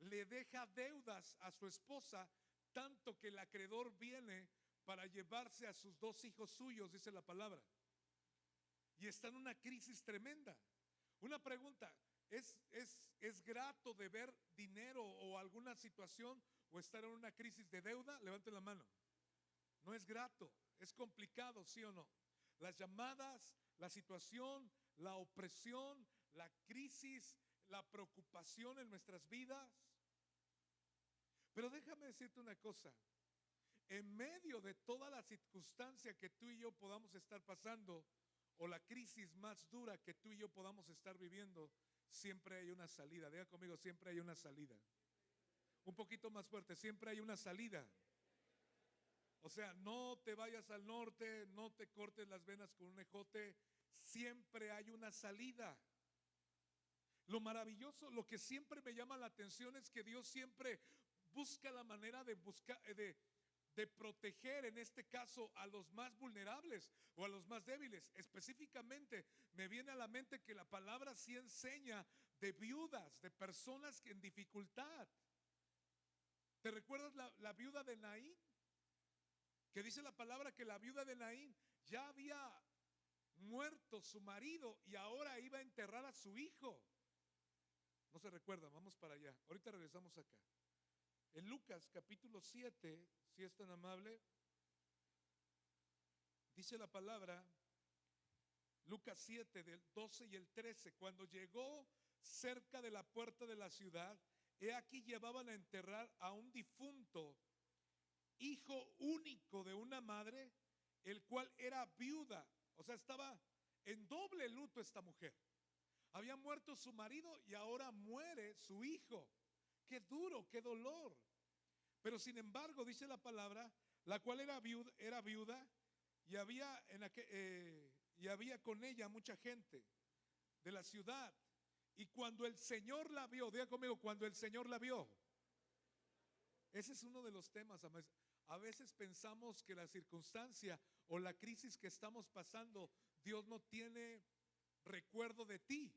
le deja deudas a su esposa, tanto que el acreedor viene para llevarse a sus dos hijos suyos, dice la palabra. Y está en una crisis tremenda. Una pregunta, ¿es grato de ver dinero o alguna situación o estar en una crisis de deuda? Levanten la mano. No es grato, es complicado, ¿sí o no? Las llamadas, la situación, la opresión, la crisis, la preocupación en nuestras vidas. Pero déjame decirte una cosa, en medio de toda la circunstancia que tú y yo podamos estar pasando, o la crisis más dura que tú y yo podamos estar viviendo, siempre hay una salida. Diga conmigo, siempre hay una salida. Un poquito más fuerte, siempre hay una salida. O sea, no te vayas al norte, no te cortes las venas con un ejote, siempre hay una salida. Lo maravilloso, lo que siempre me llama la atención es que Dios siempre busca la manera de buscar, de proteger, en este caso, a los más vulnerables o a los más débiles. Específicamente me viene a la mente que la palabra sí enseña de viudas, de personas que en dificultad. ¿Te recuerdas la viuda de Naín? Que dice la palabra que la viuda de Naín ya había muerto su marido y ahora iba a enterrar a su hijo. No se recuerda, vamos para allá. Ahorita regresamos acá. En Lucas capítulo 7, si es tan amable, dice la palabra, Lucas 7 del 12 y el 13, cuando llegó cerca de la puerta de la ciudad, he aquí llevaban a enterrar a un difunto, hijo único de una madre, el cual era viuda. O sea, estaba en doble luto esta mujer. Había muerto su marido y ahora muere su hijo. Qué duro, qué dolor. Pero sin embargo, dice la palabra, la cual era viuda y y había con ella mucha gente de la ciudad. Y cuando el Señor la vio, diga conmigo, cuando el Señor la vio. Ese es uno de los temas. A veces pensamos que la circunstancia o la crisis que estamos pasando, Dios no tiene recuerdo de ti.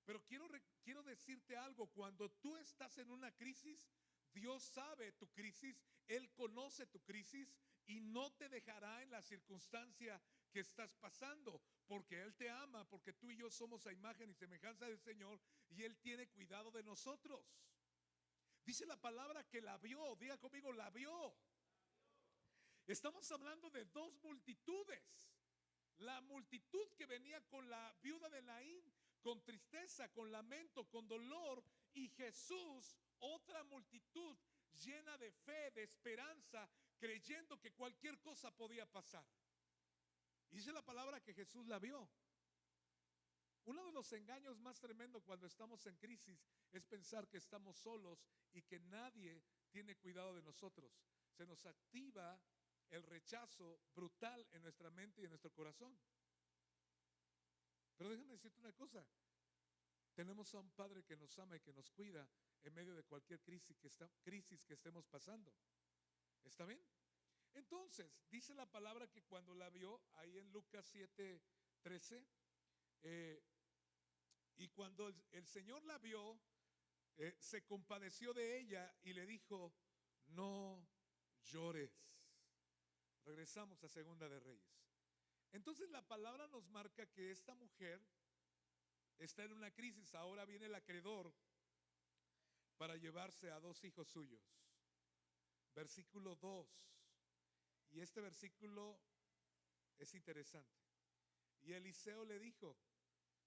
Pero quiero decirte algo, cuando tú estás en una crisis, Dios sabe tu crisis, Él conoce tu crisis y no te dejará en la circunstancia que estás pasando, porque Él te ama, porque tú y yo somos a imagen y semejanza del Señor y Él tiene cuidado de nosotros. Dice la palabra que la vio, diga conmigo, la vio. Estamos hablando de dos multitudes. La multitud que venía con la viuda de Naín, con tristeza, con lamento, con dolor, y Jesús, otra multitud llena de fe, de esperanza, creyendo que cualquier cosa podía pasar. Y dice la palabra que Jesús la vio. Uno de los engaños más tremendos cuando estamos en crisis es pensar que estamos solos y que nadie tiene cuidado de nosotros. Se nos activa el rechazo brutal en nuestra mente y en nuestro corazón. Pero déjame decirte una cosa, tenemos a un Padre que nos ama y que nos cuida en medio de cualquier crisis que estemos pasando. ¿Está bien? Entonces, dice la palabra que cuando la vio, ahí en Lucas 7:13, y cuando el Señor la vio, se compadeció de ella y le dijo, no llores. Regresamos a Segunda de Reyes. Entonces la palabra nos marca que esta mujer está en una crisis. Ahora viene el acreedor para llevarse a dos hijos suyos. Versículo 2. Y este versículo es interesante. Y Eliseo le dijo,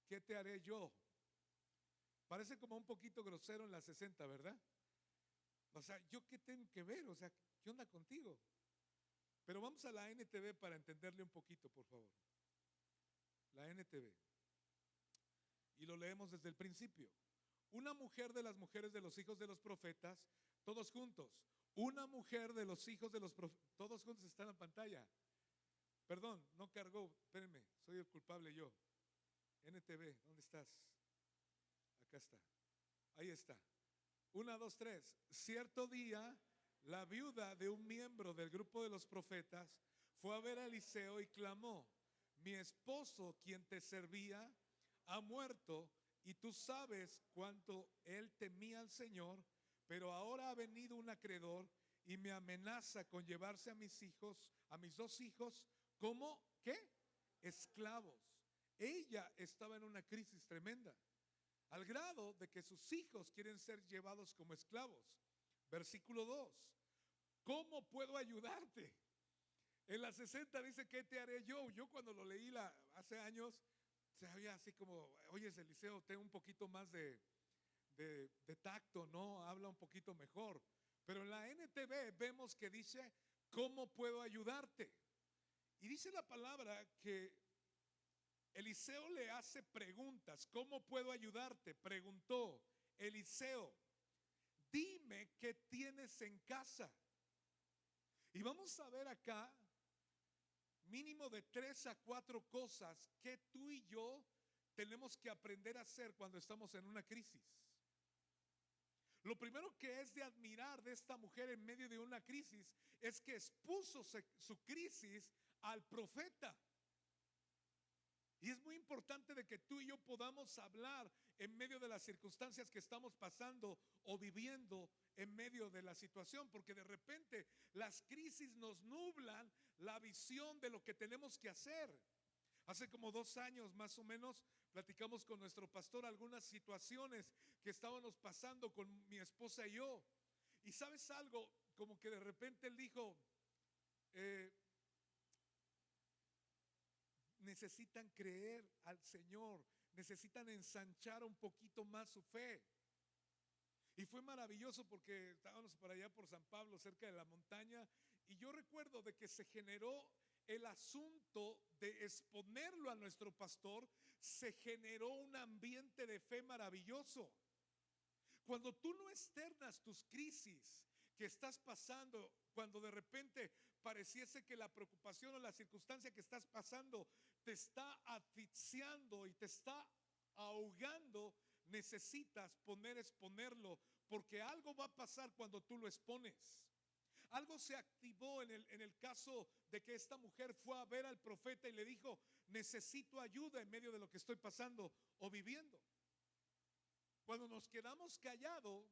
¿qué te haré yo? Parece como un poquito grosero en la 60, ¿verdad? O sea, ¿yo qué tengo que ver? O sea, ¿qué onda contigo? Pero vamos a la NTV para entenderle un poquito, por favor. La NTV. Y lo leemos desde el principio. Una mujer de las mujeres de los hijos de los profetas, todos juntos. Una mujer de los hijos de los profetas, todos juntos están en pantalla. Perdón, no cargó, espérenme, soy el culpable yo. NTV, ¿dónde estás? Acá está, ahí está. 1, 2, 3. Cierto día, la viuda de un miembro del grupo de los profetas fue a ver a Eliseo y clamó, mi esposo, quien te servía, ha muerto y tú sabes cuánto él temía al Señor. pero ahora ha venido un acreedor y me amenaza con llevarse a mis hijos, a mis dos hijos, como, ¿qué? Esclavos. Ella estaba en una crisis tremenda, al grado de que sus hijos quieren ser llevados como esclavos. Versículo 2. ¿Cómo puedo ayudarte? En la 60 dice, ¿qué te haré yo? Yo cuando lo leí hace años, se había así como, oye, Eliseo, ten un poquito más de tacto, ¿no? Habla un poquito mejor. Pero en la NTV vemos que dice, ¿cómo puedo ayudarte? Y dice la palabra que Eliseo le hace preguntas. ¿Cómo puedo ayudarte? Preguntó Eliseo, dime qué tienes en casa. Y vamos a ver acá mínimo de 3 a 4 cosas que tú y yo tenemos que aprender a hacer cuando estamos en una crisis. Lo primero que es de admirar de esta mujer en medio de una crisis es que expuso su crisis al profeta. Y es muy importante de que tú y yo podamos hablar en medio de las circunstancias que estamos pasando o viviendo en medio de la situación, porque de repente las crisis nos nublan la visión de lo que tenemos que hacer. Hace como 2 años más o menos platicamos con nuestro pastor algunas situaciones que estábamos pasando con mi esposa y yo. Y sabes algo, como que de repente él dijo, necesitan creer al Señor, necesitan ensanchar un poquito más su fe. Y fue maravilloso porque estábamos por allá por San Pablo, cerca de la montaña, y yo recuerdo de que se generó el asunto de exponerlo a nuestro pastor. Se generó un ambiente de fe maravilloso. Cuando tú no externas tus crisis que estás pasando, cuando de repente pareciese que la preocupación o la circunstancia que estás pasando te está asfixiando y te está ahogando, necesitas exponerlo, porque algo va a pasar cuando tú lo expones. Algo se activó en el caso de que esta mujer fue a ver al profeta y le dijo, necesito ayuda en medio de lo que estoy pasando o viviendo. Cuando nos quedamos callados,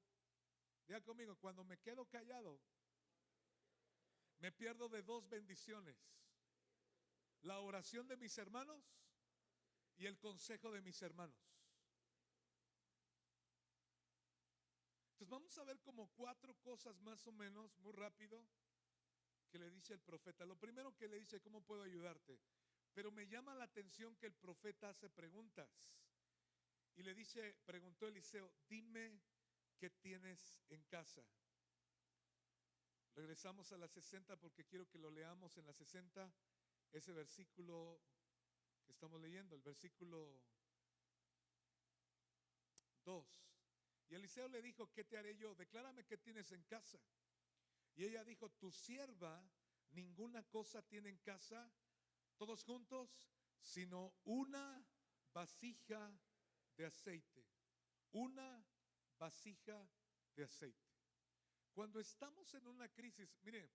diga conmigo, cuando me quedo callado, me pierdo de 2 bendiciones: la oración de mis hermanos y el consejo de mis hermanos. Entonces vamos a ver como 4 cosas más o menos, muy rápido, que le dice el profeta. Lo primero que le dice, ¿cómo puedo ayudarte? Pero me llama la atención que el profeta hace preguntas. Y le dice, preguntó Eliseo, dime qué tienes en casa. Regresamos a la 60 porque quiero que lo leamos en la 60, ese versículo que estamos leyendo, el versículo 2. Y Eliseo le dijo, ¿qué te haré yo? Declárame qué tienes en casa. Y ella dijo, tu sierva ninguna cosa tiene en casa, todos juntos, sino una vasija de aceite. Una vasija de aceite. Cuando estamos en una crisis, mire,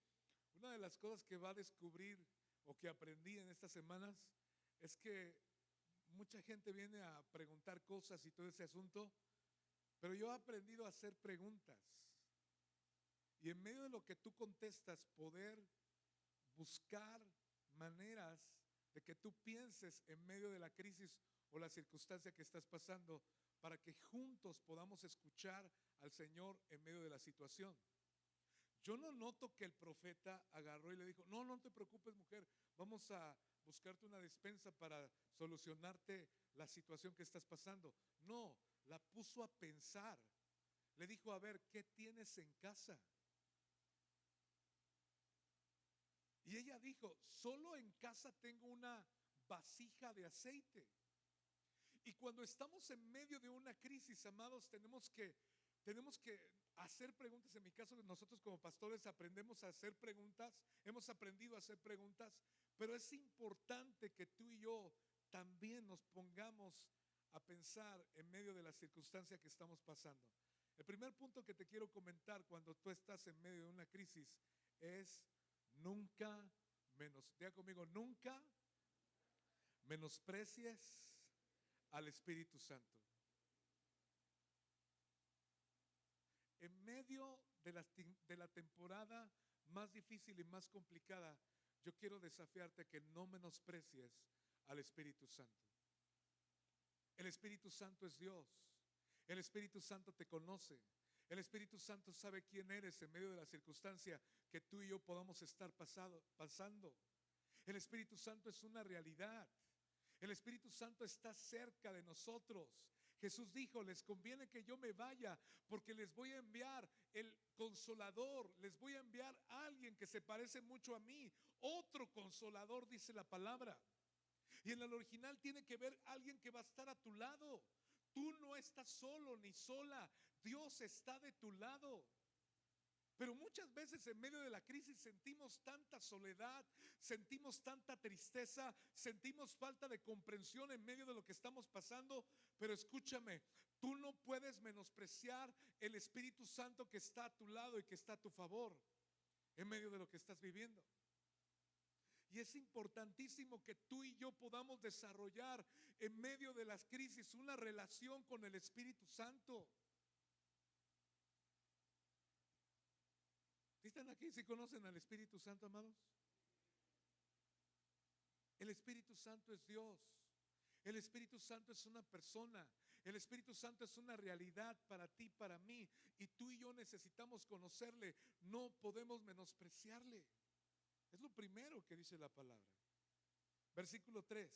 una de las cosas que va a descubrir o que aprendí en estas semanas es que mucha gente viene a preguntar cosas y todo ese asunto, pero yo he aprendido a hacer preguntas. Y en medio de lo que tú contestas, poder buscar maneras de que tú pienses en medio de la crisis o la circunstancia que estás pasando, para que juntos podamos escuchar al Señor en medio de la situación. Yo no noto que el profeta agarró y le dijo, no, no te preocupes, mujer, vamos a buscarte una despensa para solucionarte la situación que estás pasando. No, la puso a pensar. Le dijo, a ver, ¿qué tienes en casa? Y ella dijo, solo en casa tengo una vasija de aceite. Y cuando estamos en medio de una crisis, amados, tenemos que hacer preguntas. En mi caso, nosotros como pastores aprendemos a hacer preguntas, hemos aprendido a hacer preguntas, pero es importante que tú y yo también nos pongamos a pensar en medio de la circunstancia que estamos pasando. El primer punto que te quiero comentar cuando tú estás en medio de una crisis es nunca diga conmigo, nunca menosprecies al Espíritu Santo. En medio de la temporada más difícil y más complicada, yo quiero desafiarte que no menosprecies al Espíritu Santo. El Espíritu Santo es Dios. El Espíritu Santo te conoce. El Espíritu Santo sabe quién eres en medio de la circunstancia que tú y yo podamos estar pasando. El Espíritu Santo es una realidad. El Espíritu Santo está cerca de nosotros. Jesús dijo: les conviene que yo me vaya, porque les voy a enviar el Consolador, les voy a enviar a alguien que se parece mucho a mí, otro Consolador, dice la palabra. Y en el original tiene que ver alguien que va a estar a tu lado. Tú no estás solo ni sola, Dios está de tu lado. Pero muchas veces en medio de la crisis sentimos tanta soledad, sentimos tanta tristeza, sentimos falta de comprensión en medio de lo que estamos pasando. Pero escúchame, tú no puedes menospreciar el Espíritu Santo que está a tu lado y que está a tu favor en medio de lo que estás viviendo. Y es importantísimo que tú y yo podamos desarrollar en medio de las crisis una relación con el Espíritu Santo. ¿Están aquí? ¿Sí conocen al Espíritu Santo, amados? El Espíritu Santo es Dios. El Espíritu Santo es una persona. El Espíritu Santo es una realidad para ti, para mí. Y tú y yo necesitamos conocerle. No podemos menospreciarle. Es lo primero que dice la palabra. Versículo 3.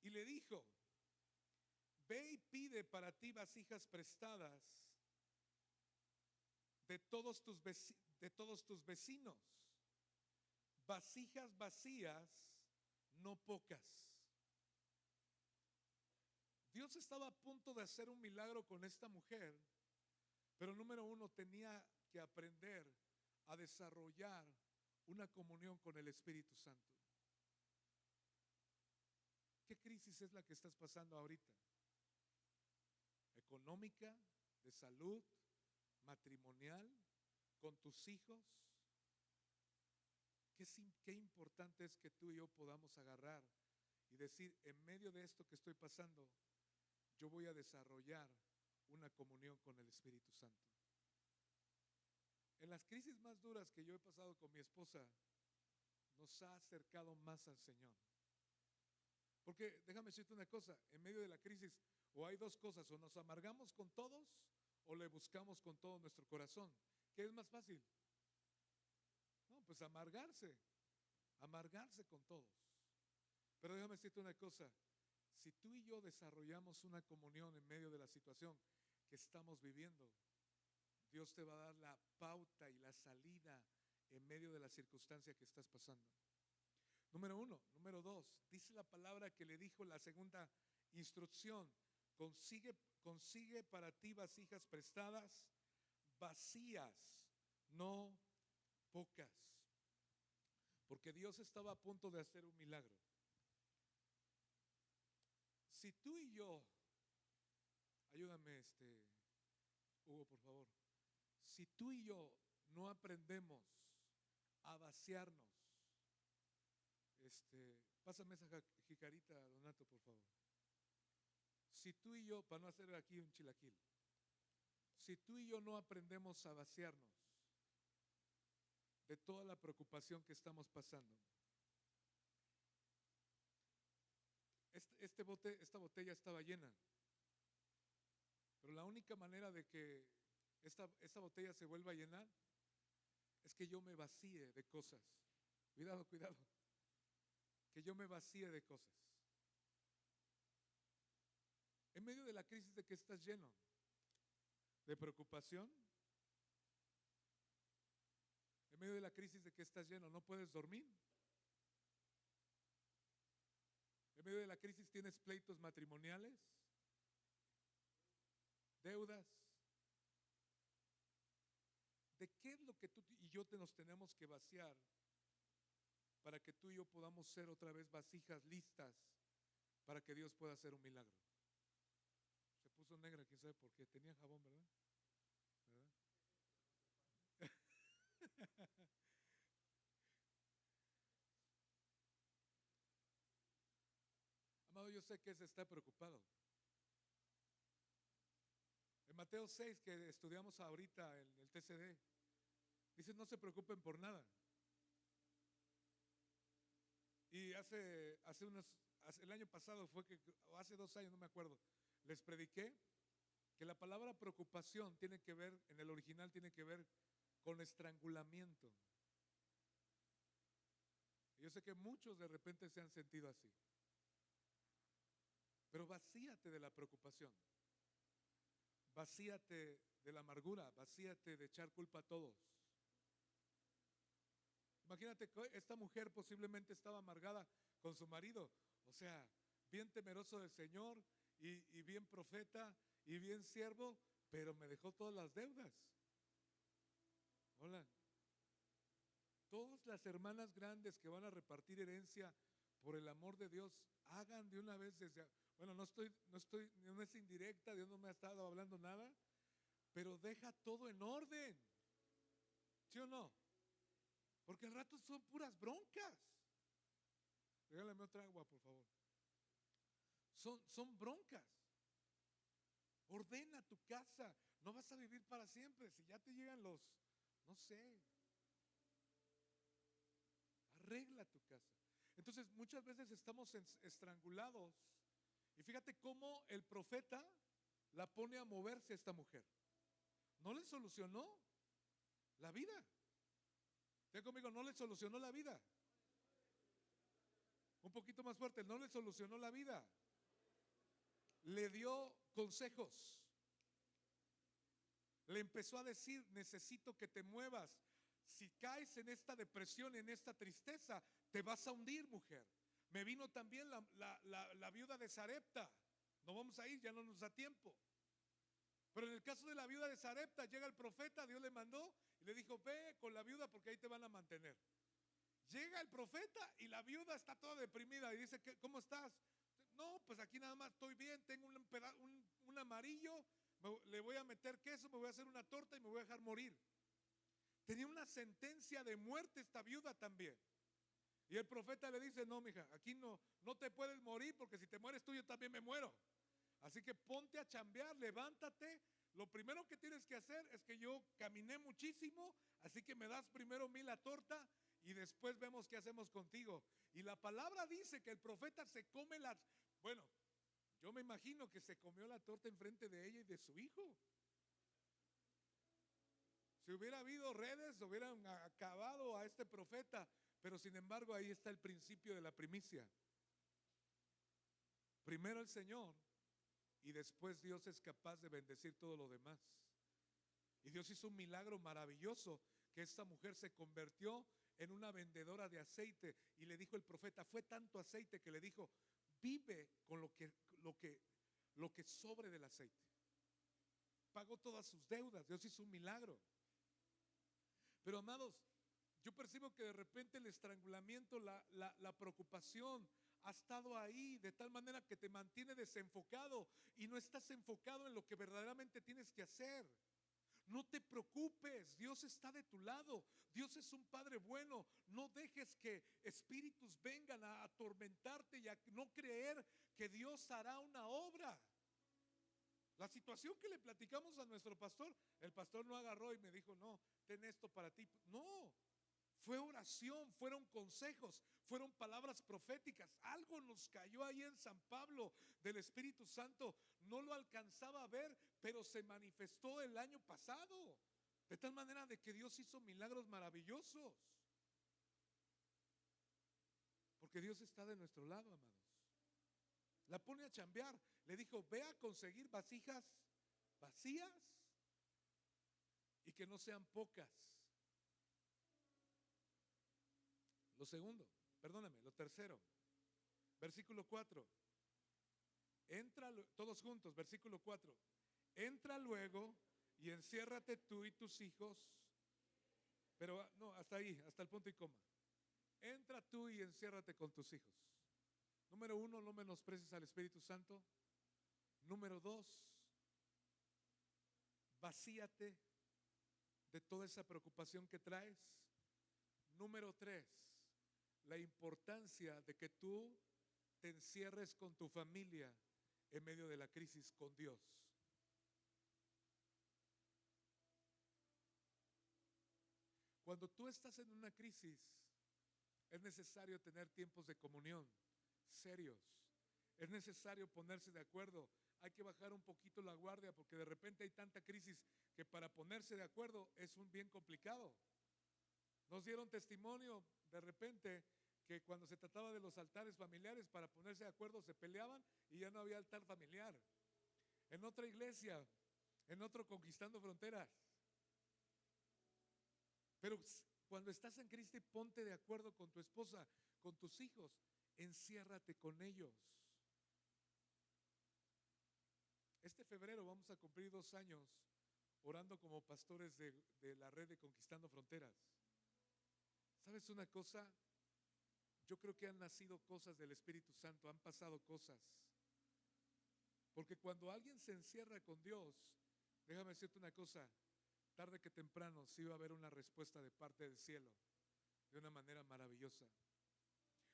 Y le dijo: ve y pide para ti vasijas prestadas de todos tus vecinos, vasijas vacías, no pocas. Dios estaba a punto de hacer un milagro con esta mujer, pero número uno, tenía que aprender a desarrollar una comunión con el Espíritu Santo. ¿Qué crisis es la que estás pasando ahorita? ¿Económica? ¿De salud? ¿Matrimonial? ¿Con tus hijos? Qué importante es que tú y yo podamos agarrar y decir: en medio de esto que estoy pasando, yo voy a desarrollar una comunión con el Espíritu Santo. En las crisis más duras que yo he pasado con mi esposa, nos ha acercado más al Señor. Porque déjame decirte una cosa: en medio de la crisis, o hay dos cosas: o nos amargamos con todos, o le buscamos con todo nuestro corazón. ¿Qué es más fácil? No, pues amargarse con todos. Pero déjame decirte una cosa: si tú y yo desarrollamos una comunión en medio de la situación que estamos viviendo, Dios te va a dar la pauta y la salida en medio de la circunstancia que estás pasando. Número uno. Número dos, dice la palabra que le dijo la segunda instrucción: consigue para ti vasijas prestadas, vacías, no pocas. Porque Dios estaba a punto de hacer un milagro. Si tú y yo, ayúdame Hugo, por favor. Si tú y yo no aprendemos a vaciarnos, pásame esa jicarita, Donato, por favor. Si tú y yo, para no hacer aquí un chilaquil, si tú y yo no aprendemos a vaciarnos de toda la preocupación que estamos pasando, esta botella estaba llena, pero la única manera de que esta botella se vuelva a llenar es que yo me vacíe de cosas. Cuidado, cuidado. Que yo me vacíe de cosas. En medio de la crisis, de que estás lleno de preocupación, en medio de la crisis de que estás lleno, no puedes dormir. En medio de la crisis tienes pleitos matrimoniales, deudas. ¿De qué es lo que tú y yo nos tenemos que vaciar para que tú y yo podamos ser otra vez vasijas listas para que Dios pueda hacer un milagro? Se puso negra, quién sabe por qué. Tenía jabón, ¿verdad? Amado, yo sé que se está preocupado. Mateo 6 que estudiamos ahorita en el TCD, dice no se preocupen por nada. Y el año pasado fue que, o hace 2 años, no me acuerdo, les prediqué que la palabra preocupación tiene que ver, en el original tiene que ver con estrangulamiento. Y yo sé que muchos de repente se han sentido así. Pero vacíate de la preocupación, vacíate de la amargura, vacíate de echar culpa a todos. Imagínate que esta mujer posiblemente estaba amargada con su marido, o sea, bien temeroso del Señor y bien profeta y bien siervo, pero me dejó todas las deudas. Hola. Todas las hermanas grandes que van a repartir herencia por el amor de Dios, hagan de una vez bueno, no es indirecta, Dios no me ha estado hablando nada, pero deja todo en orden. ¿Sí o no? Porque al rato son puras broncas. Regálame otra agua, por favor. Son broncas. Ordena tu casa. No vas a vivir para siempre. Si ya te llegan no sé. Arregla tu casa. Entonces muchas veces estamos estrangulados. Y fíjate cómo el profeta la pone a moverse a esta mujer. No le solucionó la vida. Diga conmigo, no le solucionó la vida. Un poquito más fuerte, no le solucionó la vida. Le dio consejos. Le empezó a decir, necesito que te muevas. Si caes en esta depresión, en esta tristeza, te vas a hundir, mujer. Me vino también la viuda de Sarepta. No vamos a ir, ya no nos da tiempo. Pero en el caso de la viuda de Sarepta, llega el profeta, Dios le mandó y le dijo, ve con la viuda porque ahí te van a mantener. Llega el profeta y la viuda está toda deprimida y dice, ¿cómo estás? No, pues aquí nada más estoy bien, tengo un amarillo, le voy a meter queso, me voy a hacer una torta y me voy a dejar morir. Tenía una sentencia de muerte esta viuda también. Y el profeta le dice, no, mija, aquí no te puedes morir porque si te mueres tú yo también me muero. Así que ponte a chambear, levántate. Lo primero que tienes que hacer es que yo caminé muchísimo, así que me das primero 1000 la torta y después vemos qué hacemos contigo. Y la palabra dice que el profeta se come bueno, yo me imagino que se comió la torta enfrente de ella y de su hijo. Si hubiera habido redes, hubieran acabado a este profeta, pero sin embargo ahí está el principio de la primicia. Primero el Señor y después Dios es capaz de bendecir todo lo demás. Y Dios hizo un milagro maravilloso, que esta mujer se convirtió en una vendedora de aceite. Y le dijo el profeta, fue tanto aceite que le dijo, vive con lo que sobre del aceite. Pagó todas sus deudas, Dios hizo un milagro. Pero amados, yo percibo que de repente el estrangulamiento, la preocupación ha estado ahí de tal manera que te mantiene desenfocado y no estás enfocado en lo que verdaderamente tienes que hacer. No te preocupes, Dios está de tu lado, Dios es un Padre bueno. No dejes que espíritus vengan a atormentarte y a no creer que Dios hará una obra. La situación que le platicamos a nuestro pastor, el pastor no agarró y me dijo, no, ten esto para ti. No, fue oración, fueron consejos, fueron palabras proféticas. Algo nos cayó ahí en San Pablo del Espíritu Santo. No lo alcanzaba a ver, pero se manifestó el año pasado. De tal manera de que Dios hizo milagros maravillosos. Porque Dios está de nuestro lado, amados. La pone a chambear. Le dijo, ve a conseguir vasijas vacías y que no sean pocas. Lo tercero, versículo 4. Entra, todos juntos, versículo 4. Entra luego y enciérrate tú y tus hijos. Pero no, hasta ahí, hasta el punto y coma. Entra tú y enciérrate con tus hijos. Número 1, no menosprecies al Espíritu Santo. Número 2, vacíate de toda esa preocupación que traes. Número 3, la importancia de que tú te encierres con tu familia en medio de la crisis con Dios. Cuando tú estás en una crisis, es necesario tener tiempos de comunión serios. Es necesario ponerse de acuerdo. Hay que bajar un poquito la guardia porque de repente hay tanta crisis que para ponerse de acuerdo es un bien complicado. Nos dieron testimonio de repente que cuando se trataba de los altares familiares, para ponerse de acuerdo se peleaban y ya no había altar familiar. En otra iglesia, en otro Conquistando Fronteras. Pero cuando estás en Cristo, ponte de acuerdo con tu esposa, con tus hijos, enciérrate con ellos. Este febrero vamos a cumplir 2 años orando como pastores de la red de Conquistando Fronteras. ¿Sabes una cosa? Yo creo que han nacido cosas del Espíritu Santo, han pasado cosas. Porque cuando alguien se encierra con Dios, déjame decirte una cosa, tarde que temprano sí va a haber una respuesta de parte del cielo, de una manera maravillosa.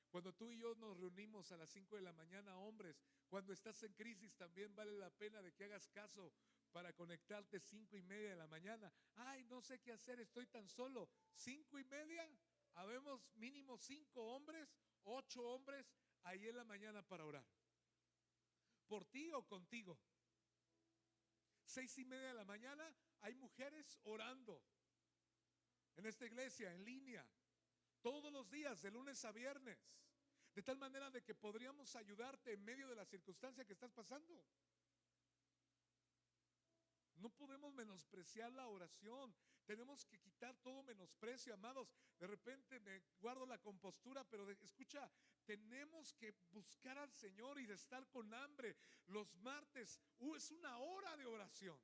Cuando tú y yo nos reunimos a las 5 de la mañana, hombres, cuando estás en crisis también vale la pena de que hagas caso para conectarte 5:30 de la mañana. Ay, no sé qué hacer, estoy tan solo. 5:30, habemos mínimo 5 hombres, 8 hombres ahí en la mañana para orar. Por ti o contigo. 6:30 de la mañana hay mujeres orando en esta iglesia, en línea, todos los días, de lunes a viernes. De tal manera de que podríamos ayudarte en medio de la circunstancia que estás pasando. No podemos menospreciar la oración. Tenemos que quitar todo menosprecio, amados. De repente me guardo la compostura, pero escucha, tenemos que buscar al Señor y de estar con hambre. Los martes es una hora de oración.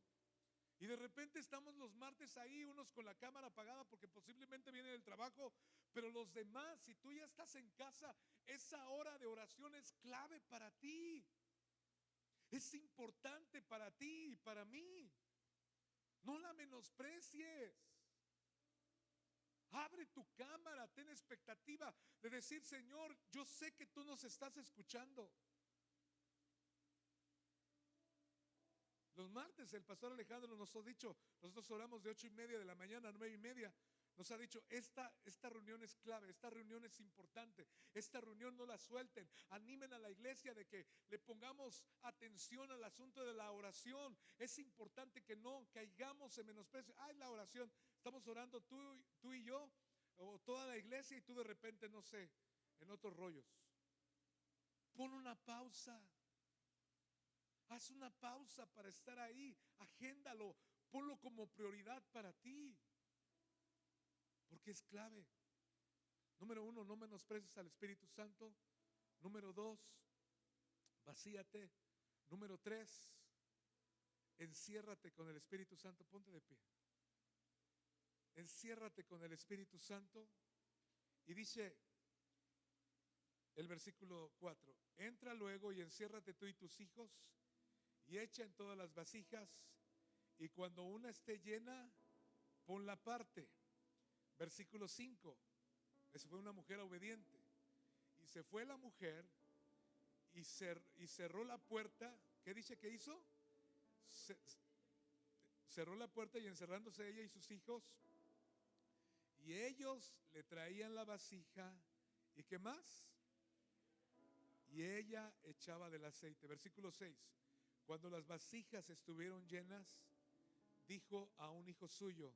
Y de repente estamos los martes ahí, unos con la cámara apagada porque posiblemente vienen del trabajo, pero los demás, si tú ya estás en casa, esa hora de oración es clave para ti. Es importante para ti y para mí. No la menosprecies. Abre tu cámara, ten expectativa de decir: Señor, yo sé que tú nos estás escuchando. Los martes el pastor Alejandro nos ha dicho, nosotros oramos de 8:30 de la mañana a 9:30. Nos ha dicho, esta reunión es clave, esta reunión es importante, esta reunión no la suelten. Animen a la iglesia de que le pongamos atención al asunto de la oración. Es importante que no caigamos en menosprecio. Ay, la oración, estamos orando tú y yo, o toda la iglesia, y tú de repente, no sé, en otros rollos. Pon una pausa. Haz una pausa para estar ahí, agéndalo, ponlo como prioridad para ti, porque es clave. Número 1, no menosprecies al Espíritu Santo. Número 2, vacíate. Número 3, enciérrate con el Espíritu Santo. Ponte de pie. Enciérrate con el Espíritu Santo. Y dice el versículo 4: entra luego y enciérrate tú y tus hijos, y echa en todas las vasijas, y cuando una esté llena, ponla aparte. Versículo 5: esa fue una mujer obediente. Y se fue la mujer y cerró la puerta. ¿Qué dice que hizo? Cerró la puerta, y encerrándose ella y sus hijos, y ellos le traían la vasija. ¿Y qué más? Y ella echaba del aceite. Versículo 6: cuando las vasijas estuvieron llenas, dijo a un hijo suyo: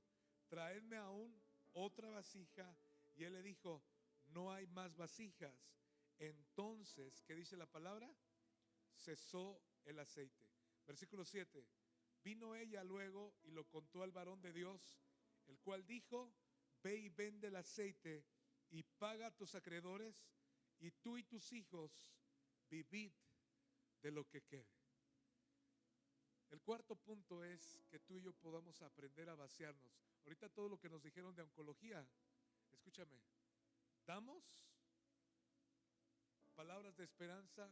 traedme aún otra vasija. Y él le dijo: no hay más vasijas. Entonces, ¿qué dice la palabra? Cesó el aceite. Versículo 7: vino ella luego y lo contó al varón de Dios, el cual dijo: ve y vende el aceite y paga a tus acreedores, y tú y tus hijos vivid de lo que quede. El cuarto punto es que tú y yo podamos aprender a vaciarnos. Ahorita todo lo que nos dijeron de oncología, escúchame, damos palabras de esperanza,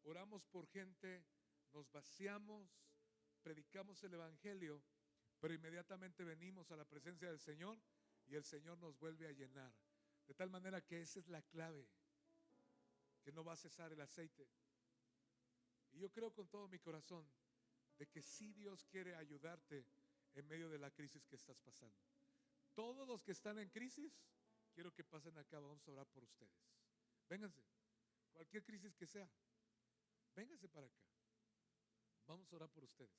oramos por gente, nos vaciamos, predicamos el evangelio, pero inmediatamente venimos a la presencia del Señor y el Señor nos vuelve a llenar. De tal manera que esa es la clave, que no va a cesar el aceite. Y yo creo con todo mi corazón de que sí, Dios quiere ayudarte en medio de la crisis que estás pasando. Todos los que están en crisis, quiero que pasen acá, vamos a orar por ustedes. Vénganse, cualquier crisis que sea, vénganse para acá. Vamos a orar por ustedes.